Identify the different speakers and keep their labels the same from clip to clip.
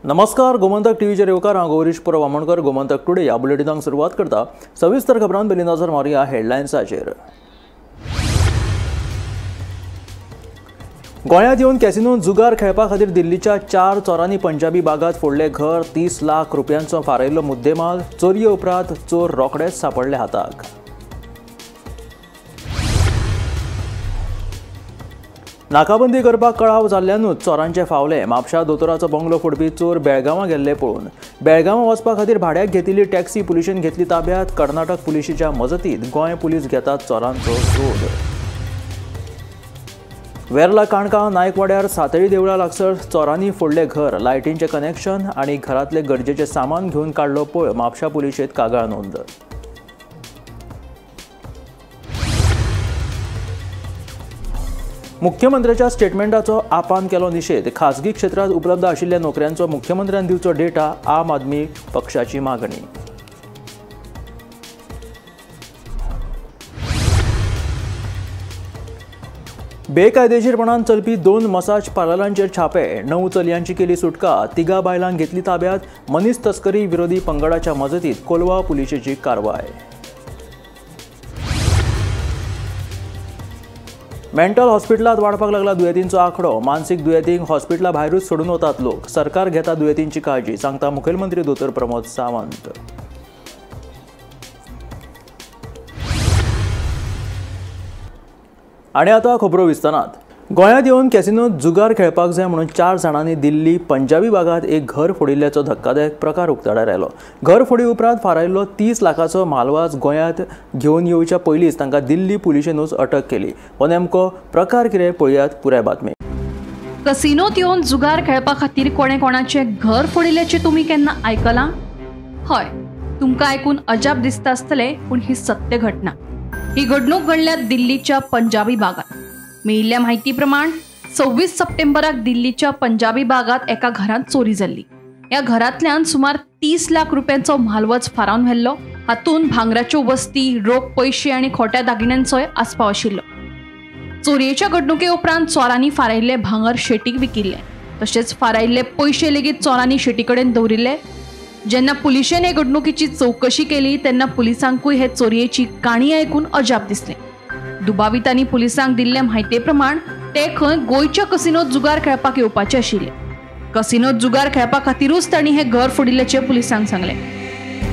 Speaker 1: नमस्कार, गोमंतक टीव्हीचे रेवकार हांव गौरीश पुरो वामणकर. गोमंतक टुडे ह्या बुलेटिनाक सुरवात करता. सविस्तर खबरांत पयलीं नजर मारुया हेडलायन्साचेर. गोंयांत येवन कॅसिनोंत जुगार खेळपा खातीर दिल्लीच्या 4 चोरांनी पंजाबी बागात फोडले घर. 30 लाख रुपयांचो फारायिल्लो मुद्देमाल. चोरये उपरांत चोर रोखडेच सापडले हाताक. नाकाबंदी करपाक कळाव जाल्ल्यानूच चोरांचे फावले. म्हापशा दोतोराचो बंगलो फोडपी चोर बेळगांवां गेल्ले पळून. बेळगांवां वचपा खातीर भाड्याक घेतिल्ली टॅक्सी पुलिशेन घेतली ताब्यांत. कर्नाटक पुलिशेच्या मजतीत गोंय पुलीस घेतात चोरांचो सोद. वेर्ला काणकां नायकवाड्यार सातेळी देवळा लागसर चोरांनी फोडले घर. लायटींचे कनेक्शन आनी घरांतले गरजेचे सामान घेवन काडलो पळ. म्हापशा पुलिशेंत कागाळ नोंद. मुख्यमंत्र्याच्या स्टेटमेंटाचो आपान केलो निषेध. खासगी क्षेत्रांत उपलब्ध आशिल्ल्या नोकऱ्यांचो मुख्यमंत्र्यान दिवचो डेटा. आम आदमी पक्षाची मागणी. बेकायदेशीरपणान चलपी 2 मसाज पार्लरांचेर छापे. 9 चलयांची केली सुटका. 3 बायलांक घेतली ताब्यांत. मनीस तस्करी विरोधी पंगडाच्या मजतीत कोलवा पुलिशेची कारवाय. मेंटल हॉस्पिटलांत वाडपाक लागला दुयेंतींचो आंकडो. मानसीक दुयेंतींक हॉस्पिटला भायरूच सोडून वतात लोक. सरकार घेता दुयेंतींची काळजी, सांगता मुखेलमंत्री दोतोर प्रमोद सावंत. आनी आतां खबरो विस्तारांत. गोंयांत येवन कॅसिनोंत जुगार खेळपाक जाय म्हणून 4 जाणांनी दिल्ली पंजाबी बागात एक घर फोडिल्ल्याचो धक्कादायक प्रकार उक्ताडार आयलो. घर फोडी उपरांत फारायिल्लो 30 लाखाचो मालवाज गोंयांत घेवन येवच्या पयलींच तांकां दिल्ली पुलिशेनूच अटक केली. हो नेमको प्रकार कितें पळयात पुराय बातमी.
Speaker 2: कसिनोत येवन जुगार खेळपा खातीर कोणे कोणाचे घर फोडिल्ल्याचे तुमी केन्ना आयकलां? हय, तुमकां आयकून अजाप दिसता आसतलें, पूण ही सत्य घटना. ही घडणूक घडल्या दिल्लीच्या पंजाबी बागात. मेळिल्ल्या म्हायती प्रमाण 26 सप्टेंबराक दिल्लीच्या पंजाबी बागात एका घरांत चोरी जाल्ली. ह्या घरांतल्यान सुमार 30 लाख रुपयांचो म्हालवज फारावन व्हेल्लो. हातूंत भांगराच्यो वस्ती, रोख पयशे आनी खोट्या दागिन्यांचोय आस्पाव आशिल्लो. चोरयेच्या घडणुके उपरांत चोरांनी फारायिल्ले भांगर शेटीक विकिल्ले. तशेंच फारायिल्ले पयशे लेगीत चोरांनी शेटी कडेन दवरिल्ले. जेन्ना पुलिशेन हे घडणुकेची चवकशी केली तेन्ना पुलिसांकूय हे चोरयेची काणी आयकून अजाप दिसलें. दुबावितांनी पुलिसांक दिल्ले म्हायते प्रमाण ते खंय गोंयच्या कसिनोत जुगार खेळपाक येवपाचे आशिल्ले. कसिनोत जुगार खेळपा खातीरूच तांणी हे घर फोडिल्ल्याचे पुलिसांक सांगले.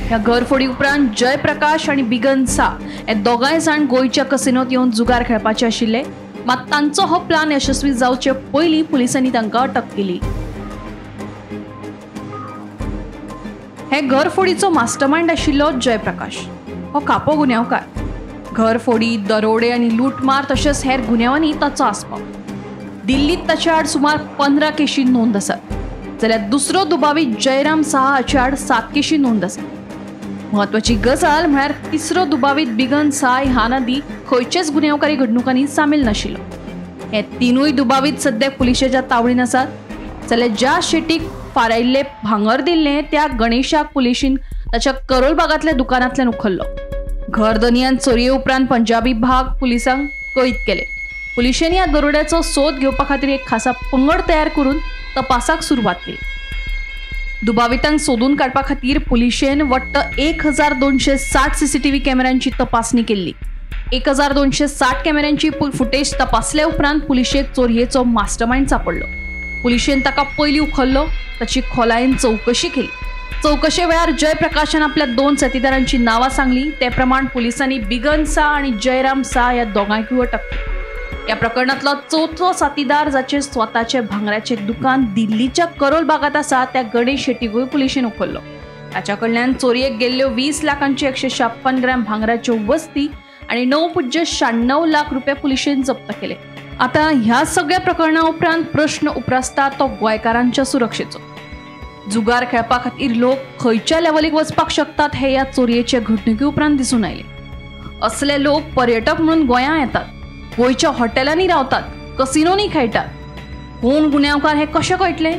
Speaker 2: ह्या घरफोडी उपरांत जयप्रकाश आनी बिगन सा हे दोगांय जाण गोंयच्या कसिनोत येवन जुगार खेळपाचे आशिल्ले. मात तांचो हो प्लान यशस्वी जावचे पयलीं पुलिसांनी तांकां अटक केली. हे घरफोडीचो मास्टरमाइंड आशिल्लो जयप्रकाश. हो खापो गुन्यांवकार. घरफोडी, दरोडे आनी लूटमार तशेंच हेर गुन्यांवांनी ताचो आस्पाव. दिल्लीत ताचे आड सुमार 15 केशी नोंद आसात. जाल्यार दुसरो दुबावी जयराम साहा हाचे आड 7 केशी नोंद आसात. म्हत्वाची गजाल म्हळ्यार तिसरो दुबावीत बिगन साय ह्या नदी खंयचेच गुन्यांवकारी घडणुकांनी सामील नाशिल्लो. हे तिनूय दुबावीत सद्याक पुलिशेच्या तावडीन आसात. जाल्यार ज्या शेटीक फारायिल्ले भांगर दिल्ले त्या गणेशाक पुलिशीन ताच्या करोल बागांतल्या दुकानांतल्यान उखल्लो. घर दनियान चोरये उपरांत पंजाबी भाग पुलिसांक कैद केले. पुलिशेन ह्या दरोड्याचो सोद घेवपा खातीर एक खासा पंगड तयार करून तपासाक सुरवात केली. दुबावितांक सोदून काडपा खातीर पुलिशेन वट्ट 1260 सीसीटीव्ही कॅमेऱ्यांची तपासणी केल्ली. 1260 कॅमेऱ्यांची फुटेज तपासल्या उपरांत पुलिशेक चोरयेचो मास्टरमाइंड सापडलो. पुलिशेन ताका पयलीं उखल्लो. ताची खोलायेन चवकशी केली. चवकशे वेळार जयप्रकाशान आपल्या 2 साथीदारांची नांवां सांगली. ते प्रमाण पुलिसांनी बिगन सा आनी जयराम सा ह्या दोगांयकूय अटक केली. ह्या प्रकरणांतलो 4थो साथीदार जाचे स्वताचे भांगराचे दुकान दिल्लीच्या करोल बागात आसा त्या गणेश शेट्टीकूय पुलिशेन उखल्लो. ताच्या कडल्यान चोरयेक गेल्ल्यो 20 लाखांची 156 ग्रॅम भांगराच्यो वस्ती आनी 9.96 लाख रुपये पुलिशेन जप्त केले. आता ह्या सगळ्या प्रकरणा उपरांत प्रश्न उप्रासता तो गोंयकारांच्या सुरक्षेचो. जुगार खेळपा खातीर लोक खंयच्या लेवलीक वचपाक शकतात हे ह्या चोरयेचे घडणुके उपरांत दिसून आयले. असले लोक पर्यटक म्हणून गोंयांत येतात, गोंयच्या हॉटेलांनी रावतात, कसिनोनी खेळटात. कोण गुन्यांवकार हे कशें कळटले?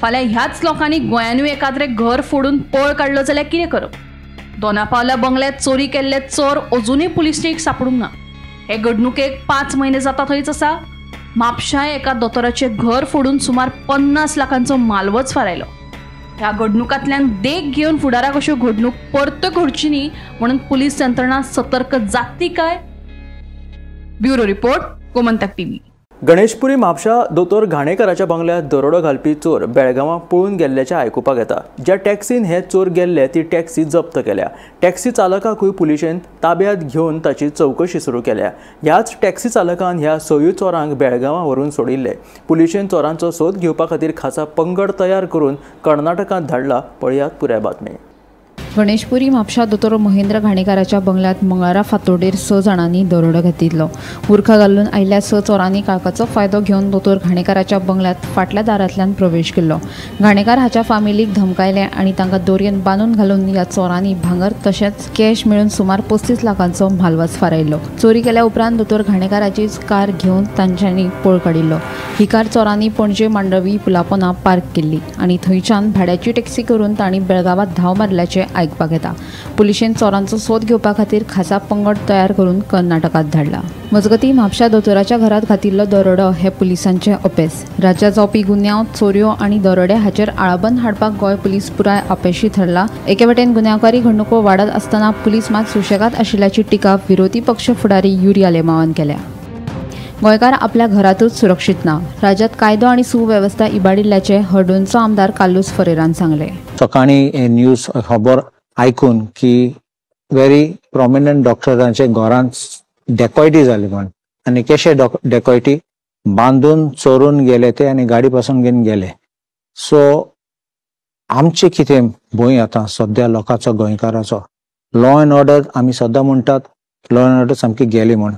Speaker 2: फाल्यां ह्याच लोकांनी गोंयानूय एखाद्रे घर फोडून पळ काडलो जाल्यार कितें करप? दोनापावला बंगल्यात चोरी केल्ले चोर अजूनय पुलिशेक सापडूंक ना. हे घडणुकेक 5 महिने जाता थंयच आसा. म्हापशाय एका दोतोराचे घर फोडून सुमार 50 लाखांचो मालवज फारायलो. ह्या घडणुकांतल्यान देख घेवन फुडाराक अश्यो घडणूक परत घडची न्ही म्हणून पुलीस यंत्रणा सतर्क जातली काय? Bureau report, Gomantak TV.
Speaker 1: Ganeshpuri Mhapsa दोतोर घाणेकराच्या बंगल्यात दरोडो घालपी चोर बेळगांवां पळून गेल्ल्याचें आयकुपाक येता. ज्या टॅक्सीन हे चोर गेल्ले ती टॅक्सी जप्त केल्या. टॅक्सी चालकाकूय पुलिशेन ताब्यांत घेवन ताची चवकशी सुरू केल्या. ह्याच टॅक्सी चालकान ह्या सयूय चोरांक बेळगांवां व्हरून सोडिल्ले. पुलिशेन चोरांचो सोद घेवपा खातीर खासा पंगड तयार करून कर्नाटकांत धाडला. पळयात पुराय बातमी.
Speaker 3: गणेशपुरी म्हापशा दोतोर महेंद्र घाणेकाराच्या बंगल्यात मंगळारा फांतोडेर 6 जाणांनी दरोडो घातिल्लो. बुरखा घालून आयिल्ल्या 6 चोरांनी काळखाचो फायदो घेवन दोतोर घाणेकाराच्या बंगल्यात फाटल्या दारांतल्यान प्रवेश केल्लो. घाणेकार हाच्या फामिलीक धमकायले आनी तांकां दोरयेन बांदून घालून ह्या चोरांनी भांगर तशेंच कॅश मेळून सुमार 35 लाखांचो म्हालवाज फारायल्लो. चोरी केल्या उपरांत दोतोर घाणेकाराचीच कार घेवन तांच्यांनी पळ काडिल्लो. ही कार चोरांनी पणजे मांडवी पुलापोना पार्क केल्ली आनी थंयच्यान भाड्याची टॅक्सी करून तांणी बेळगांवांत धांव मारल्याचें आयकपाक येता. पुलिशेन चोरांचो सोद घेवपा खातीर खासा पंगड तयार करून कर्नाटकांत धाडला. मजगतीं म्हापशा दोतोराच्या घरांत घातिल्लो दरोडो हे पुलिसांचे अपेस. राज्यांत जावपी गुन्यांव, चोरयो आनी दरोडे हाचेर आळाबंद हाडपाक गोंय पुलीस पुराय अपेशी ठरला. एके वटेन गुन्यांवकारी घडणुको वाडत आसतना पुलीस मात सुशेगाद आशिल्ल्याची टिका विरोधी पक्ष फुडारी युरिया लेमावान केल्या. गोंयकार आपल्या घरातूच सुरक्षीत ना. राज्यांत कायदो आनी सुवेवस्था इबाडिल्ल्याचे हर्डोनचो आमदार कालूस फरेरान सांगले.
Speaker 4: सकाळी न्यूज खबर आयकून की व्हेरी प्रॉमिनंट डॉक्टरांचे घरांत डेकॉयटी जाली म्हण आनी कशे डेकॉयटी बांदून चोरून गेले ते आनी गाडी पासून घेवन गेले. सो आमचे कितें भंय आतां सद्या लोकांचो गोंयकाराचो लॉ अँड ऑर्डर आमी सद्दां म्हणटात लॉ अँड ऑर्डर सामकी गेली म्हण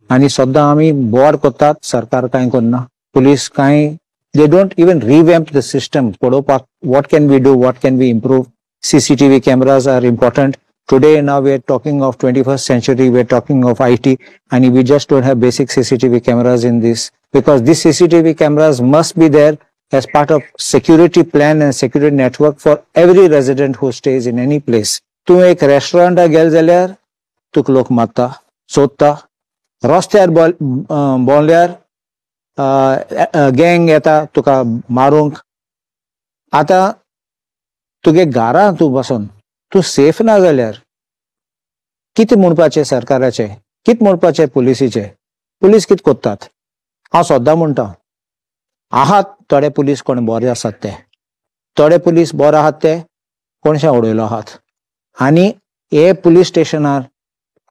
Speaker 4: आनी सद्दां आमी बोवाड कोत्तात. सरकार कांय करना. पुलीस कांय they don't even revamp the system. What can we do? What can we improve? CCTV cameras are important. Today now we are talking of 21st century. We are talking of IT and we just don't have basic CCTV cameras in this because these CCTV cameras must be there as part of security plan and security network for every resident who stays in any place. तू एक रेस्टॉरंटाक गेल जाल्यार तुक लोक मारता, सोदता. रस्त्यार बोंवल्यार गँग येता तुका मारूंक. आतां तुगे घरा तूं बसून तूं सेफ ना जाल्यार कितें म्हणपाचें सरकाराचें, कितें म्हणपाचें पुलिसीचें. पुलीस कितें कोत्तात? हांव सद्दां म्हणटा आहात थोडे पुलीस कोण बरे आसात ते, थोडे पुलीस बरे आहात ते कोणशे उडयलो आहात. आनी हे पुलीस स्टेशनार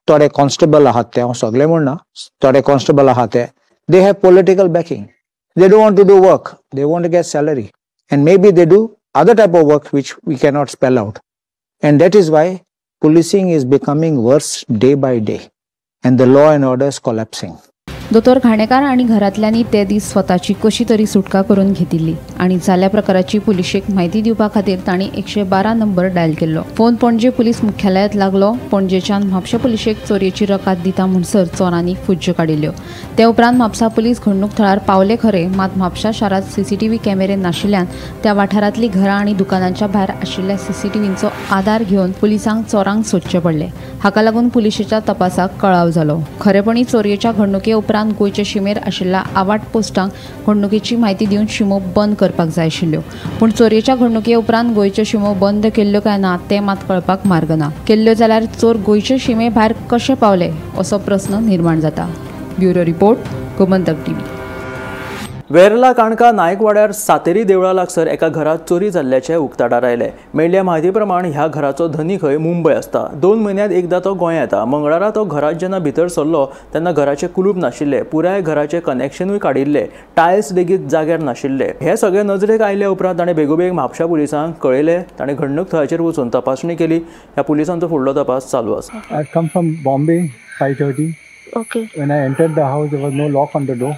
Speaker 4: थोडे कॉन्स्टेबल आहात ते, हांव सगळे म्हणना, थोडे कॉन्स्टेबल आहात ते they have political backing. They don't want to do work. They want to get salary. And maybe they do other type of work which we cannot spell out. And that is why policing is becoming worse day by day. And the law and order is collapsing.
Speaker 3: दोतोर घाणेकार आणि घरातल्यांनी ते दीस स्वताची कशी तरी सुटका करून घेतिल्ली आणि जाल्ल्या प्रकाराची पुलिशेक म्हायती दिवपा खातीर तांणी 112 नंबर डायल केल्लो. फोन पणजे पुलीस मुख्यालयात लागलो. पणजेच्यान म्हापशा पुलिशेक चोरयेची रकाद दिता म्हणसर चोरांनी फुज्ज्यो काडिल्ल्यो. ते उपरांत म्हापसा पुलीस घडणूक थळार पावले खरे, मात म्हापशा शारात CCTV कॅमेरे नाशिल्ल्यान त्या वाठारांतली घरां आनी दुकानांच्या भायर आशिल्ल्या CCTVंचो आधार घेवन पुलिसांक चोरांक सोदचे पडले. हाका लागून पुलिशेच्या तपासाक कळाव जालो. खरेपणी चोरयेच्या घडणुके उपरांत गोंयचे शिमेर आशिल्ल्या आवाट पोस्टांक घडणुकेची म्हायती दिवन शिमो बंद करपाक जाय आशिल्ल्यो. पूण चोरयेच्या घडणुके उपरांत गोंयच्यो शिमो बंद केल्ल्यो काय ना तें मात कळपाक मार्ग ना. केल्ल्यो जाल्यार चोर गोंयचे शिमे भायर कशे पावले असो प्रस्न निर्माण जाता. Bureau report, Gomantak TV.
Speaker 1: Verla Canca नायकवाड्यार सातेरी देवळा लागसर एका घरात चोरी जाल्ल्याचे उक्ताडार आयले. मेळिल्ल्या म्हायती प्रमाण ह्या घराचो धनी खंय मुंबय आसता. 2 म्हयन्यांत एकदा तो गोंयांत येता. मंगळारा तो घरात जेन्ना भितर सरलो तेन्ना घराचे कुलूप नाशिल्ले, पुराय घराचे कनेक्शनूय काडिल्ले, टायल्स लेगीत जाग्यार नाशिल्ले. हे सगळे नजरेक आयिल्ल्या उपरांत ताणें बेगोबेग म्हापशा पुलिसांक कळयले. ताणें घडणूक थळाचेर वचून तपासणी केली. ह्या पुलिसांचो फुडलो तपास चालू आसा.
Speaker 5: I come from Bombay 5:30.
Speaker 6: Okay.
Speaker 5: When I entered the house, there was no lock on the door.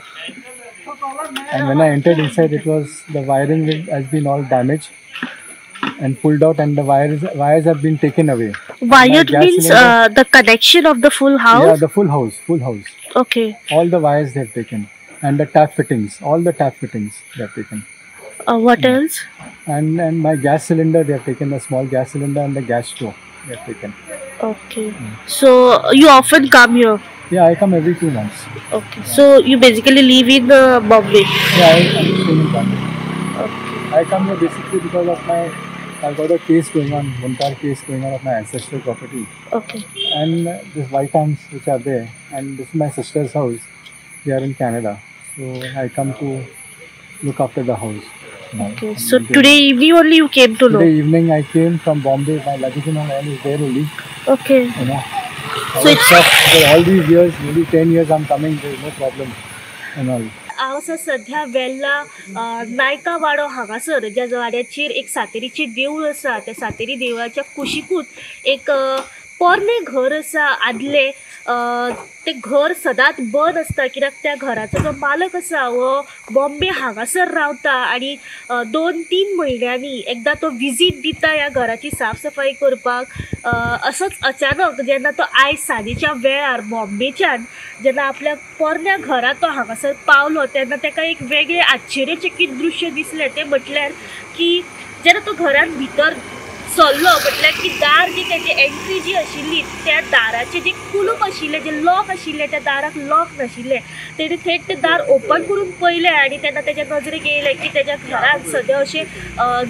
Speaker 5: And when I entered inside, it was the wiring has been all damaged and pulled out, and the wires have been taken away.
Speaker 6: Wired means the connection of the full house?
Speaker 5: Yeah, the full house.
Speaker 6: Okay.
Speaker 5: All the wires they have taken, and the tap fittings, all the tap fittings they have taken.
Speaker 6: What else?
Speaker 5: And my gas cylinder, they have taken a small gas cylinder, and the gas stove they have taken.
Speaker 6: Okay. So you often come here?
Speaker 5: Yeah, I come every 2 months.
Speaker 6: Okay. So you basically live in Bombay?
Speaker 5: Yeah, I live in Bombay.
Speaker 6: Okay.
Speaker 5: I come here basically because of my I got a case going on, entire case going on of my ancestral property.
Speaker 6: Okay.
Speaker 5: And these white ants which are there, and this is my sister's house. They are in Canada. So I come to look after the house.
Speaker 6: Okay. So today evening only you came to know?
Speaker 5: Today evening I came from Bombay. My luggage and all is there only.
Speaker 6: Okay.
Speaker 5: You know.
Speaker 6: So it's
Speaker 5: for all these years, maybe 10 years I'm coming, there is no problem and all.
Speaker 6: हांव सध्या वेल्ला नायका वाडो हांगासर ज्या वाड्याचेर एक सातेरीची देवूळ आसा त्या सातेरी देवळाच्या कुशीकूच एक पोरणे घर आसा आदले ते घर सदांच बंद आसता कित्याक त्या घराचो जो मालक आसा हो बॉम्बे हांगासर रावता आनी 2-3 म्हयन्यांनी एकदां तो विजीट दिता ह्या घराची साफसफाई करपाक असोच अचानक जेन्ना तो आयज सांजेच्या वेळार बॉम्बेच्यान जेन्ना आपल्या पोरण्या घरा तो हांगासर पावलो तेन्ना ताका एक वेगळें आश्चर्यचकीत दृश्य दिसलें तें म्हटल्यार की जेन्ना तो घरान भितर सरलो म्हटल्यार की दार जी तेजी एंट्री जी आशिल्ली त्या दाराचे जे कुलूप आशिल्ले जे लॉक आशिल्ले त्या दाराक लॉक नाशिल्ले तेणी थेट ते दार ओपन करून पळयलें आनी तेन्ना तेज्या नजरेक येयलें की तेज्या घरांत सद्या अशें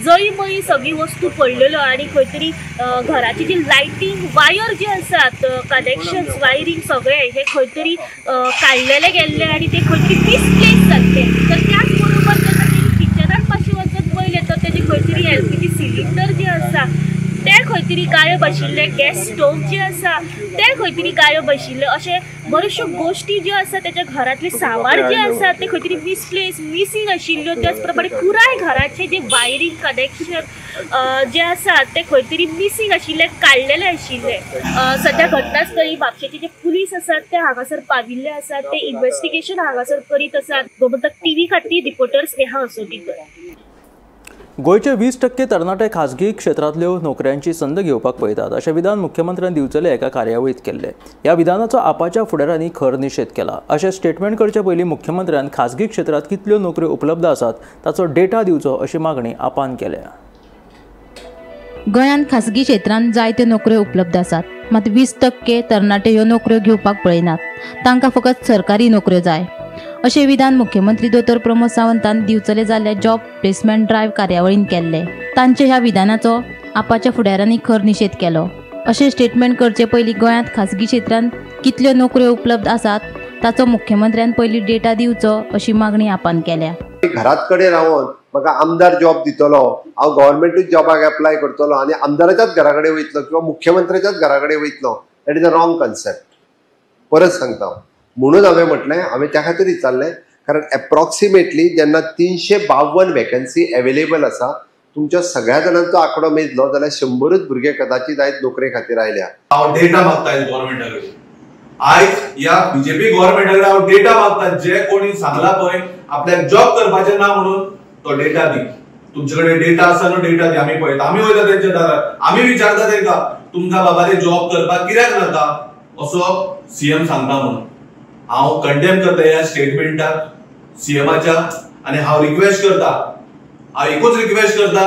Speaker 6: जळीमळी सगळी वस्तू पडलेल्यो आनी खंय तरी घराची जी लायटींग वायर जी आसात कनेक्शन्स वायरींग सगळें हे खंय तरी काडलेले गेल्ले आनी ते खंय तरी मिसप्लेस जाल्ले तर त्याच बरोबर जेन्ना तेणी किचनांत मातशें वचत पळयलें तर तेजी खंय तरी एलपीजी सिलिंडर जे आसा ते खंय तरी गायब आशिल्ले गॅस स्टोव जे आसा ते खंय तरी गायब आशिल्ले अशे बऱ्योचश्यो गोश्टी ज्यो आसा तेच्या घरांतले सामान जे आसा ते खंय तरी मिसप्लेस मिसींग आशिल्ल्यो त्याच प्रमाणे पुराय घराचे जे वायरींग कनेक्शन जे आसा ते खंय तरी मिसींग आशिल्ले काडलेले आशिल्ले सध्या घटनास्थळी म्हापशेचे जे पुलीस आसात ते हांगासर पाविल्ले आसात ते इन्व्हेस्टिगेशन हांगासर करीत आसात गोमंतक टीव्ही खातीर रिपोर्टर स्नेहा असोटीकर
Speaker 1: गोयचे 20% तरणाटे खाजगी क्षेत्रांतल्यो नोकऱ्यांची संद घेवपाक पळयतात अशें विधान मुख्यमंत्र्यान दिवचले एका कार्यावळीत केल्ले ह्या विधानाचो आपाच्या फुडाऱ्यांनी खर निशेध केला अशें स्टेटमेंट करचे पयलीं मुख्यमंत्र्यान खाजगी क्षेत्रांत कितल्यो नोकऱ्यो उपलब्ध आसात ताचो डेटा दिवचो अशी मागणी आपान केल्या
Speaker 3: गोंयांत खाजगी क्षेत्रांत जायत्यो नोकऱ्यो उपलब्ध आसात मात 20% तरणाटे ह्यो नोकऱ्यो घेवपाक पळयनात तांकां फकत सरकारी नोकऱ्यो जाय अशें विधान मुख्यमंत्री दोतोर प्रमोद सावंतान दिवचले जाल्ल्या जॉब प्लेसमेंट ड्रायव्ह कार्यावळीन केल्ले तांचे ह्या विधानाचो आपाच्या फुडाऱ्यांनी खर निशेध केलो अशें स्टेटमेंट करचे पयलीं गोंयांत खाजगी क्षेत्रांत कितल्यो नोकऱ्यो उपलब्ध आसात ताचो मुख्यमंत्र्यान पयलीं डेटा दिवचो अशी मागणी आपान केल्या
Speaker 7: घरात कडेन रावन म्हाका आमदार जॉब दितलो हांव गव्हर्मेंटूच जॉबाक एप्लाय करतलो आनी आमदाराच्याच घरा कडेन वयतलो किंवा मुख्यमंत्र्याच्याच घरा कडेन वयतलो that is a wrong concept परत सांगता म्हणून हांवें म्हटलें हांवें त्या खातीर विचारलें कारण एप्रॉक्सिमेटली जेन्ना 352 वॅकन्सी एवेलेबल आसा तुमच्या सगळ्या जाणांचो आंकडो मेजलो जाल्यार 100च भुरगे कदाचित आयज नोकरे खातीर आयल्या
Speaker 8: हांव डेटा मागता गव्हर्मेंटा कडेन आयज या बीजेपी गव्हर्मेंटा कडेन हांव डेटा मागता जे कोणी सांगला पळय आपल्याक जॉब करपाचें ना म्हणून तो डेटा दी तुमचे कडेन डेटा आसा न्हू डेटा दी आमी पळयता आमी वयता तेंच्या दारार आमी विचारता तेंकां तुमकां बाबा ते जॉब करपाक कित्याक नाका असो सीएम सांगता म्हणून हांव कंडेम करता ह्या स्टेटमेंटाक सीएमाच्या आनी हांव रिक्वेस्ट करता हांव एकूच रिक्वेस्ट करता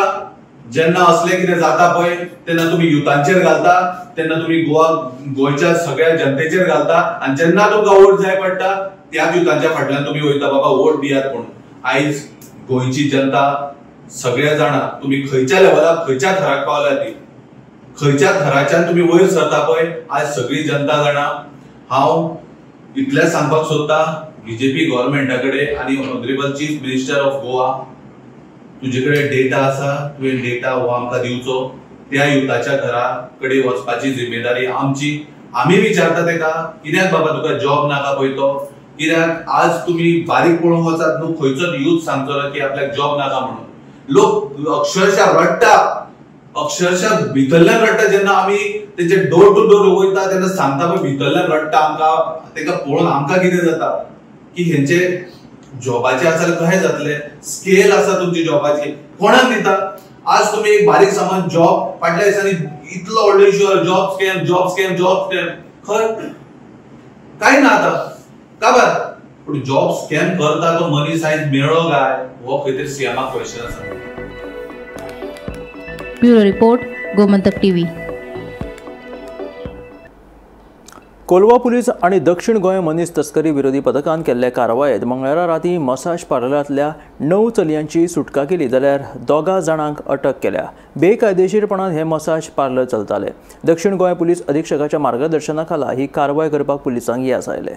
Speaker 8: जेन्ना असले कितें जाता पळय तेन्ना तुमी युथांचेर घालता तेन्ना तुमी गोंयच्या सगळ्या जनतेचेर घालता आनी जेन्ना तुमकां वोट जाय पडटा त्याच युथांच्या फाटल्यान तुमी वयता बाबा वोट दियात म्हणून आयज गोंयची जनता सगळे जाणा तुमी खंयच्या लेवलाक खंयच्या थराक पावल्या ती खंयच्या थराच्यान तुमी वयर सरता पळय आज सगळी जनता जाणा हांव इतलें सांगपाक सोदता बीजेपी गव्हर्मेंटा कडेन आनी honourable chief minister of Goa तुजे कडेन डेटा आसा तुवें डेटा हो आमकां दिवचो त्या युथाच्या घरा कडेन वचपाची जिम्मेदारी आमची आमी विचारता तेका कित्याक बाबा तुका जॉब नाका पळय तो कित्याक आज तुमी बारीक पळोवंक वचात न्हू खंयचोच यूथ सांगतलो की आपल्याक जॉब नाका म्हणून लोक अक्षरशः रडटा अक्षरशः भितरल्यान रडटा जेन्ना आमी तेंचे डोर टू डोर वयता तेन्ना सांगता पळय भितरल्यान रडटा आमकां तेका पळोवन आमकां कितें जाता की हेंचे जॉबाचे आसा कशें जातले स्केल आसा तुमची जॉबाची कोणाक दिता आज तुमी एक बारीक सामान जॉब फाटल्या दिसांनी इतलो व्हडलो इश्यू जॉब स्कॅम खंय काय ना आतां काबार पूण जॉब स्कॅम करता तो मनीस आयज मेळ्ळो काय हो खंय तरी सीएमाक क्वेश्चन आसा
Speaker 3: bureau report Gomantak TV
Speaker 1: Kolwa police आणि दक्षिण गोंय मनीस तस्करी विरोधी पथकान केल्ल्या कारवायेत मंगळारा राती मसाज पार्लरांतल्या 9 चलयांची सुटका केली जाल्यार 2 जाणांक अटक केल्या. बेकायदेशीरपणान हे मसाज पार्लर चलताले. दक्षिण गोंय पुलीस अधीक्षकाच्या मार्गदर्शनाखाला ही कारवाय करपाक पुलिसांक येस आयले.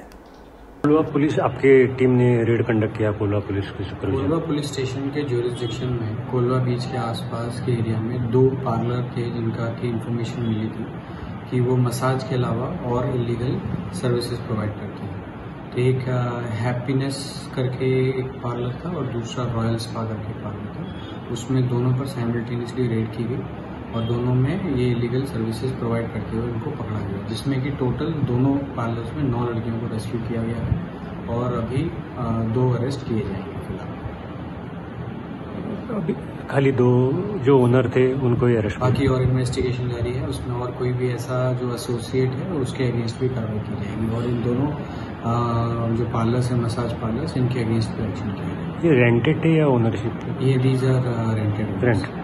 Speaker 9: कोलवा पुलिस आपके टीम ने रेड कंडक्ट किया. कोलवा पुलिस के सुपरविजन
Speaker 10: कोलवा पुलिस स्टेशन के ज्यूरिसडिक्शन में कोलवा बीच के आसपास के एरिया में 2 पार्लर थे जिनका की इन्फॉर्मेशन मिली थी कि वो मसाज के अलावा और इलीगल सर्विसेज प्रोवाइड करते हैं. तो एक हैप्पीनेस करके एक पार्लर था और दूसरा रॉयल स्पा करके पार्लर था. उसमें दोनों पर साइमल्टेनियसली रेड की गई और दोनों में ये इलीगल सर्विसेज प्रोवाइड करते हुए उनको पकड़ा गया, जिसमें कि टोटल दोनों पार्लर्स में 9 लड़कियों को रेस्क्यू किया गया है और अभी 2 अरेस्ट किए जाएंगे.
Speaker 9: अभी खाली 2 जो ओनर थे उनको ही अरेस्ट.
Speaker 10: बाकी और इन्वेस्टिगेशन जारी है, उसमें और कोई भी ऐसा जो एसोसिएट है उसके अगेंस्ट भी कार्रवाई की जाएगी और इन दोनों जो पार्लर्स हैं मसाज पार्लर्स इनके अगेंस्ट भी एक्शन किया जाएगा.
Speaker 9: ये रेंटेड है या ओनरशिप?
Speaker 10: ये दीज आर रेंटेड.
Speaker 9: रेंट.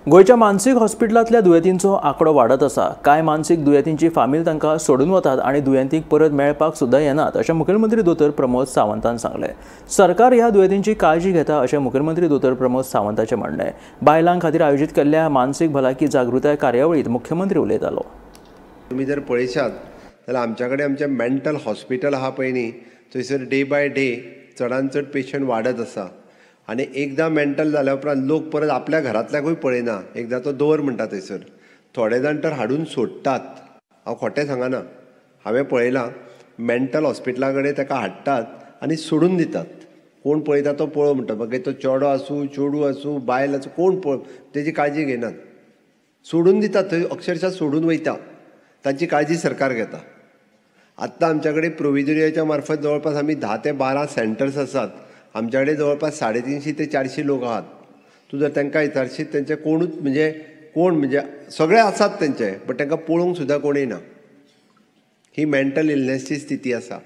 Speaker 1: गोयच्या मानसीक हॉस्पिटलांतल्या दुयेंतींचो आंकडो वाडत आसा. कांय मानसीक दुयेंतींची फामील तांकां सोडून वतात आनी दुयेंतींक परत मेळपाक सुद्दां येनात अशें मुखेलमंत्री दोतोर प्रमोद सावंतान सांगलें. सरकार ह्या दुयेंतींची काळजी घेता अशें मुखेलमंत्री दोतोर प्रमोद सावंताचें म्हणणें. बायलां खातीर आयोजीत केल्ल्या मानसीक भलायकी जागृताय कार्यावळींत मुख्यमंत्री उलयतालो.
Speaker 7: तुमी जर पळयशात जाल्यार आमच्या कडेन आमचें मेंटल हॉस्पिटल आहा पळय न्ही, थंयसर डे बाय डे चडांत चड पेशंट वाडत आसा. आनी एकदां मेंटल जाल्या उपरांत लोक परत आपल्या घरांतल्याकूय पळयना, एकदां तो दवर म्हणटा थंयसर. थोडे जाण तर हाडून सोडटात. हांव खोटें सांगना, हांवें पळयलां. मेंटल हॉस्पिटला कडेन ताका हाडटात आनी सोडून दितात. कोण पळयता तो पळोव म्हणटा. मागीर तो चेडो आसूं चेडूं आसूं बायल आसूं कोण पळय तेजी काळजी घेनात. सोडून दितात, थंय अक्षरशः सोडून वयता. तांची काळजी सरकार घेता. आत्तां आमच्या कडेन प्रोविजोरियाच्या मार्फत जवळपास आमी 10 ते 12 सेंटर्स आसात. आमच्या कडेन जवळपास 350 ते 400 लोक आहात. तूं जर तांकां विचारशीत तेंचे कोणूच म्हणजे सगळे आसात तेंचे, बट तांकां पळोवंक सुद्दां कोणूय ना. ही मेंटल इलनेसची स्थिती आसा.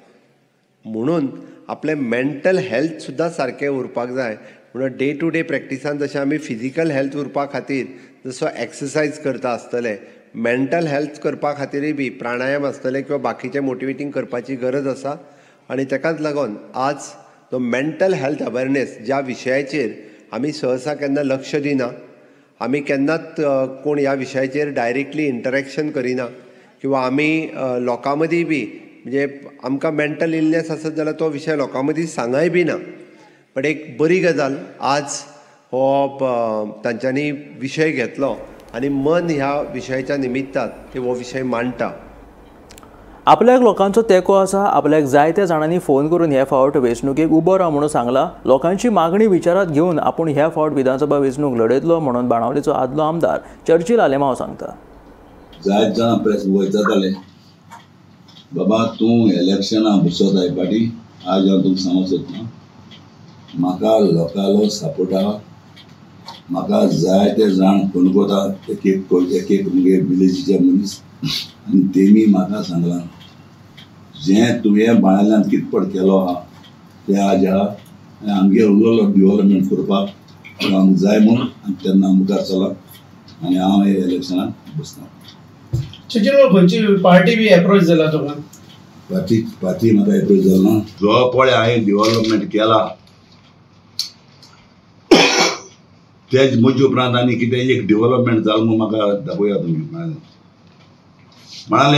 Speaker 7: म्हणून आपलें मेंटल हेल्थ सुद्दां सारकें उरपाक जाय. म्हणून डे टू डे प्रॅक्टिसान जशें आमी फिजिकल हेल्थ उरपा खातीर जसो एक्सरसायज करता आसतले, मेंटल हेल्थ करपा खातीरय बी प्राणायाम आसतले किंवा बाकीचें मोटिवेटींग करपाची गरज आसा. आनी ताकाच लागून आज तो मेंटल हेल्थ अवेरनेस ज्या विशयाचेर आमी सहसा केन्ना लक्ष दिना, आमी केन्नाच कोण ह्या विशयाचेर डायरेक्टली इंटरेक्शन करिना किंवा आमी लोकां मदीं बी म्हणजे आमकां मेंटल इलनेस आसत जाल्यार तो विशय लोकां मदीं सांगय बी ना. बट एक बरी गजाल आज हो तांच्यांनी विशय घेतलो आनी मन ह्या विशयाच्या निमित्तान ते हो विशय मांडटा.
Speaker 1: आपल्याक लोकांचो तेंको आसा. आपल्याक जाय त्या जाणांनी फोन करून हे फावट वेंचणुकेक उबो राव म्हणून सांगला. लोकांची मागणी विचारात घेवन आपूण ह्या फावट विधानसभा वेंचणूक लडयतलो म्हणून बाणावलेचो आदलो आमदार चर्चिल आलेमांव सांगता.
Speaker 11: जायत जाणां प्रेस वयताले बाबा तूं इलेक्शनां बसत आयपाटी. आज हांव तुका सांगूंक सोदतां, म्हाका लोकांलो सपोर्ट आहा. म्हाका जाय ते जाण फोन करता, एक एक मुगे विलेजीचे मनीस, आनी तेमी म्हाका सांगलां जें तुवें बाळ्यांत कितपट केलो आहा तें आज आहा आनी आमगे उलोलो डेव्हलपमेंट करपाक आमकां जाय म्हणून आनी तेन्ना मुखार चला आनी हांव हे इलेक्शनाक बसतां.
Speaker 12: खंयची पार्टी बी एप्रोच जाला तुका?
Speaker 11: पार्टी म्हाका एप्रोच जालो ना. जो पळय हांवें डेव्हलपमेंट केला तेज म्हजे उपरांत आनी कितें एक डेव्हलपमेंट जालो म्हूण म्हाका दाखोवया तुमी म्हणाले.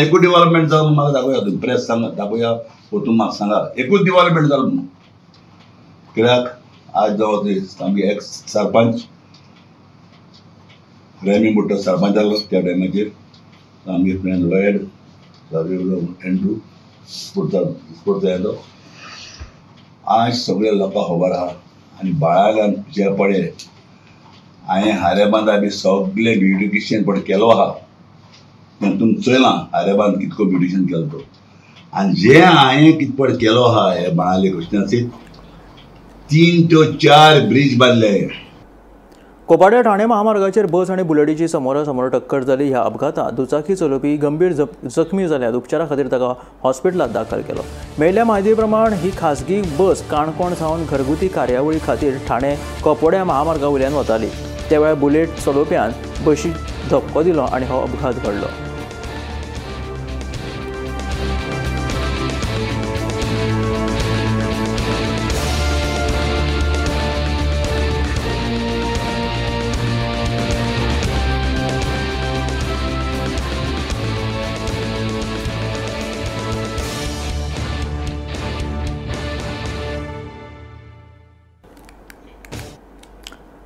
Speaker 11: एकूच डेव्हलपमेंट जालो म्हूण म्हाका दाखोवया तुमी. प्रेस सांगा दाखोवया वो तुमी म्हाका सांगा एकूच डेव्हलपमेंट जालो म्हणून. कित्याक आज जो आमगे ex sarpanch Remy Moto sarpanch जालो त्या टायमाचेर आमगे फ्रेंड लॉयड एंड्रू स्पोर्ट्स येलो. आज सगळे लोकांक खबर आहा आनी बाळाल्यान जे पळय हांवें हारेबांदा बी सगळे ब्युटिफिकेशन पळय केलो आहा तें तुमकां चोयलां हारेबांद कितको ब्युटिफिकेशन केलो तो. आनी जे हांवें कितपट केलो आहा हे बाळाले क्वेश्चनाचेर 3 ते 4 ब्रिज बांदले.
Speaker 1: कोपाड्या ठाणे महामार्गाचेर बस आनी बुलेटीची समोरासमोर टक्कर जाली. ह्या अपघातांत दुचाकी चलोवपी गंभीर जखमी जाल्यात. उपचारा खातीर ताका हॉस्पिटलांत दाखल केलो. मेळिल्ल्या म्हायती प्रमाण ही खासगी बस काणकोण सावन घरगुती कार्यावळी खातीर ठाणे कोपोड्या महामार्गा वयल्यान वताली. त्या वेळार बुलेट चलोवप्यान बशीक धक्को दिलो आनी हो अपघात घडलो.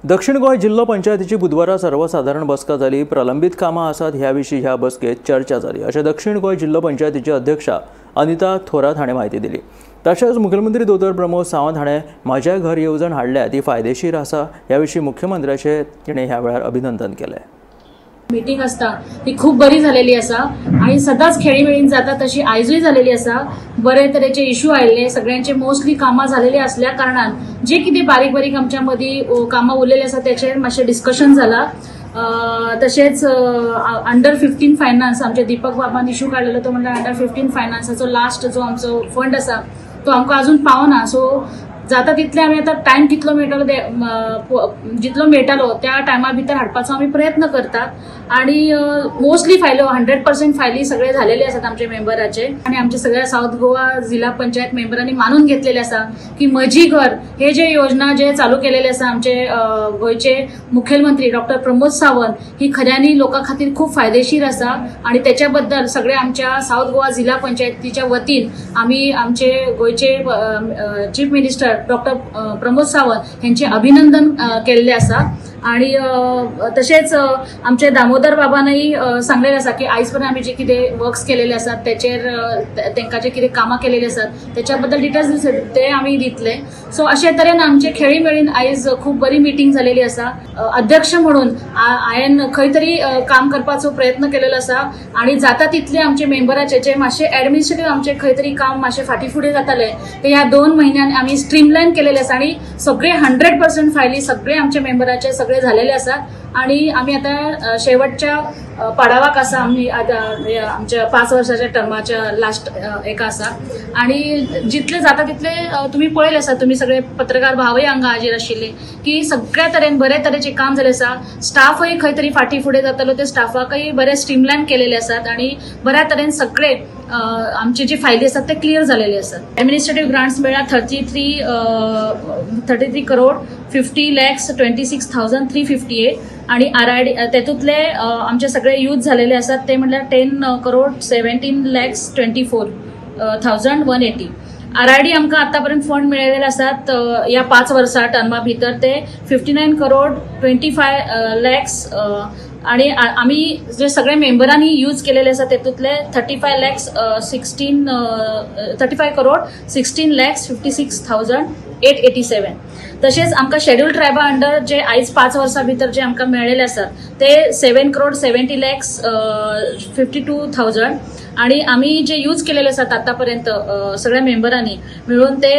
Speaker 1: दक्षिण गोंय जिल्लो पंचायतीची बुधवारा सर्वसाधारण बसका जाली. प्रलंबीत कामां आसात ह्या विशीं ह्या बसकेत चर्चा जाली अशें दक्षिण गोंय जिल्लो पंचायतीची अध्यक्षा अनिता थोरात हाणें म्हायती दिली. तशेंच मुखेलमंत्री दोतोर प्रमोद सावंत हाणें म्हाज्या घर येवजण हाडल्या ती फायदेशीर आसा ह्या विशीं मुख्यमंत्र्याचें तिणें ह्या वेळार अभिनंदन केलें.
Speaker 13: मीटिंग असता ती खूप बरी झालेली असा आणि सदांच खेळीमेळीन जाता तशी आयजूय झालेली असा. बरे तरेचे इश्यू आयिल्ले, सगळ्यांचे मोस्टली कामां झालेली असल्या कारणान जे कितें बारीक बारीक आमच्या मदीं कामां उरलेली आसा त्याचेर मातशें डिस्कशन जाला. तशेंच अंडर 15 फायनान्स आमचे दीपक बाबान इश्यू काडलेलो तो म्हणल्यार अंडर 15 फायनान्साचो लास्ट जो आमचो फंड आसा तो आमकां अजून पावना. सो जाता तितले आमी आतां टायम कितलो मेळटलो जितलो मेळटलो त्या टायमा भितर हाडपाचो आमी प्रयत्न करतात. आणि मोस्टली फायलो 100% फायली सगळे झालेले असतात आमचे मेंबराचे. आणि आमच्या सगळ्या साऊथ गोवा जिल्हा पंचायत मेंबरांनी मानून घेतलेले आसा की म्हजी घर हे जे योजना जे चालू केलेले आसा आमचे गोयचे मुखेलमंत्री डॉक्टर प्रमोद सावंत ही खऱ्यांनी लोकां खातीर खूप फायदेशीर आसा. आणि त्याच्या बद्दल सगळे आमच्या साऊथ गोवा जिल्हा पंचायतीच्या वतीन आम्ही आमचे गोयचे chief minister doctor Pramod Sawant यांचे अभिनंदन केलेले आसा. आणि तसेच आमचे दामोदर बाबानही सांगलेले आसा की आयज पर्यंत आमी जे कितें वर्क्स केलेले आसात त्याचेर तांकां जे कितें कामां केलेली आसात त्याच्या बद्दल डिटेल्स ते आमी दितले. सो अशे तरेन आमचे खेळी मेळीन आयज खूप बरी मिटींग जालेली आसा. अध्यक्ष म्हणून हांवें खंय तरी काम करपाचो प्रयत्न केलेलो आसा आणि जाता तितले आमचे मेंबराचे जे मातशे ऍडमिनिस्ट्रेटिव्ह आमचे खंय तरी काम मातशे फाटी फुडें जाताले ते ह्या 2 म्हयन्यान आमी स्ट्रीमलायन केलेले आसा. आणि सगळे 100% फायली सगळे आमचे मेंबराचे सगळे झालेले आसात. आणि आम्ही आता शेवटच्या पाडावाक आसा. आम्ही आता आमच्या 5 वर्साच्या टर्माच्या लास्ट एका आसा. आणि जितले जाता तितले तुम्ही पळयले आसा, तुम्ही सगळे पत्रकार भावय हांगा हाजीर आशिल्ले की सगळ्या तरेन बरे तरेचे काम जाले आसा. स्टाफय खंय तरी फाटी फुडें जातालो ते स्टाफाकय बरे स्ट्रीमलायन केलेले आसात. आणि बऱ्या तरेन सगळे आमचे जे फायदे आसात ते क्लियर झालेले आसात. ॲडमिनिस्ट्रेटिव्ह ग्रांट्स मेळ्ळ्या 33 करोड 50,26,358 आणि RID तेतूंतले आमचे सगळे यूज झालेले आसात ते म्हणल्यार 10 करोड 17,24,180. RID आमकां आतापर्यंत फंड मेळिल्ले आसात या 5 वर्सां टर्मा भितर ते 59 करोड 25 lakhs. आणि आम्ही जे सगळे मेंबरांनी यूज केलेले आसा तेतूंतले 35 करोड 16 lakhs 56,887. तसेच आमकां शेड्यूल ट्रायबा अंडर जे आयज 5 वर्सां भितर जे आमकां मेळिल्ले आसात ते 7 करोड 70 lakhs 52,000. आणि आम्ही जे यूज केलेले आसात आतापर्यंत सगळ्या मेंबरांनी मिळून ते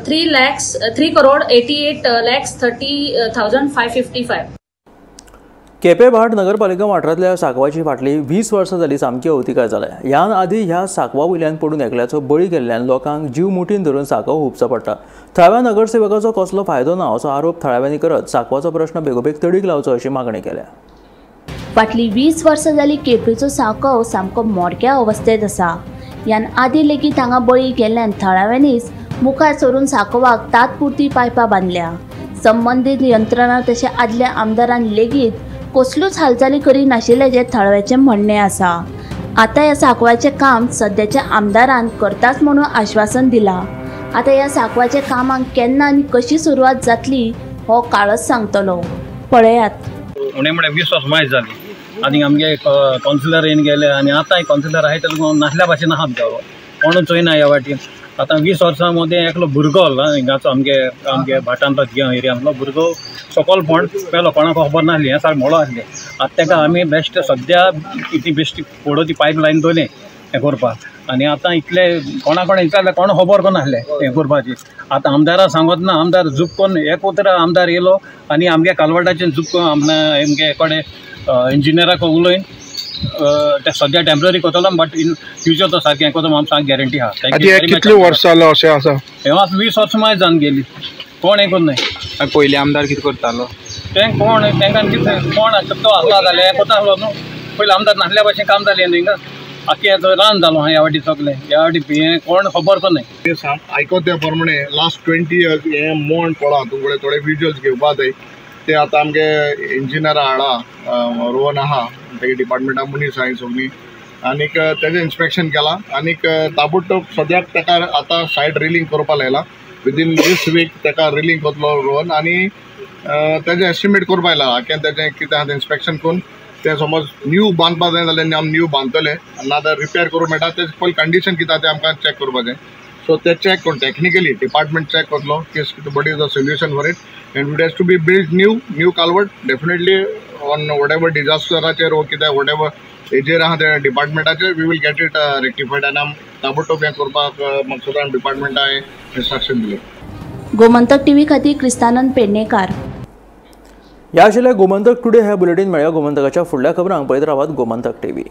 Speaker 13: 3 करोड 88 lakhs 30,555.
Speaker 1: केपें भाट नगरपालिका वाठारांतल्या साकवाची फाटली 20 वर्सां जाली सामकी अवतिकाय जाल्या. ह्या आदी ह्या साकवा वयल्यान पडून एकल्याचो बळी गेल्ल्यान लोकांक जीव मुठीन धरून साकव हुपचो पडटा. थळाव्या नगरसेवकाचो कसलो फायदो ना असो आरोप थळाव्यांनी करत साकवाचो प्रश्न बेगोबेग तडीक लावचो अशी मागणी केल्या.
Speaker 14: फाटली 20 वर्सां जाली केपेंचो साकव सामको मोडक्या अवस्थेत आसा. ह्यान आदी लेगीत हांगा बळी गेल्ल्यान थळाव्यांनीच मुखार सरून साकवाक तात्पुरती पायपां बांदल्या. संबंदीत यंत्रणा तशें आदल्या आमदारान लेगीत कसल्योच हालचाली करिनाशिल्ल्याचें थळाव्याचें म्हणणें आसा. आतां ह्या साकवाचें काम सद्याच्या आमदारान करताच म्हणून आश्वासन दिलां. आतां ह्या साकवाच्या कामाक केन्ना आनी कशी सुरवात जातली हो काळच सांगतलो. पळयात.
Speaker 15: उणे म्हळ्यार 20 वर्सां मायज जाली आनी आमगे कावन्सिलर येवन गेले आनी आतांय कावन्सिलर आहाय तेका नासल्या भाशेन आहा आमच्या कोणूच चोयना ह्या वाटेन. आतां 20 वर्सां मदें एकलो भुरगो हिंगाचो आमगे भाटांतलो एरियांतलो भुरगो सकल पण पेलो कोणाक खबर नासली. हें सारकें मोडो आसलें. आतां तेका आमी बेस्ट सद्या ती बेश्टी फोडो ती पायप लायन दवरलें हें करपाक. आनी आतां इतले कोणाक विचारलें कोणा खबर नासलें हें करपाची. आतां आमदाराक सांगत ना. आमदार झूक कोन्न एक उतर आमदार येयलो आनी आमगे कालवाटाचें झूक आमगे कडेन इंजिनियराक उलयन ते सद्या टेम्पररी करतलो बट इन फ्युचर तो सारकें करता आमकां सांग गॅरंटी आहा.
Speaker 16: कितले वर्सां जालो अशें आसा?
Speaker 15: हे 20 वर्सां मायज जावन गेली. कोण हें करनाय.
Speaker 16: पयलीं आमदार कितें करतालो
Speaker 15: तें कोण तांकां कितें कोण तो आसलो जाल्यार हें करता आसलो न्हू. पयलीं आमदार नासल्या भाशेन काम जालें न्हू हिंगा. आख्खें रान जालो ह्या वाटी सगलें. ह्या वाटी हें कोण खबर करनाय.
Speaker 16: आयको त्या प्रमाणे लास्ट 20 years हें मोण पळा तुमकडे थोडे विज्युअल्स घेवपा जाय ते आतां आमगे इंजिनियरां हाडा रोहन आहा तेगे डिपार्टमेंटा मनीस आहाय सगळीं आनीक तेजें इन्स्पेक्शन केलां आनीक ताबडतोब सद्याक तेका आतां सायट रिलींग करपा लायला. विदीन दीस वीक तेका रिलींग करतलो रोहन. आनी तेजें एस्टिमेट करपा आयला आख्यान तेजें कितें आहा इन्स्पेक्शन करून ते समज न्यू बांदपा जाय जाल्यार आमी न्यू बांदतले नाजाल्यार रिपेर करूं मेळटा तेजे पयलीं कंडिशन कितें आहा तें आमकां चॅक करपाचें सो ते चॅक करून टेक्निकली डिपार्टमेंट चॅक करतलो की but is the solution for it and it has to be build new culvert definitely on whatever डिजास्टराचेर वो कितें वॉट एवर हेजेर आहा ते डिपार्टमेंटाचेर we will get it rectified आनी आमी ताबडतोब हें करपाक म्हाका डिपार्टमेंटा इन्स्ट्रक्शन दिलें.
Speaker 14: गोमंतक टीव्ही खातीर क्रिस्तानंद पेडणेकार.
Speaker 1: ह्या आशिल्लें गोमंतक टुडे हे बुलेटीन मेळ्या गोमंतकाच्या फुडल्या खबरांक पळयत रावात गोमंतक टीव्ही.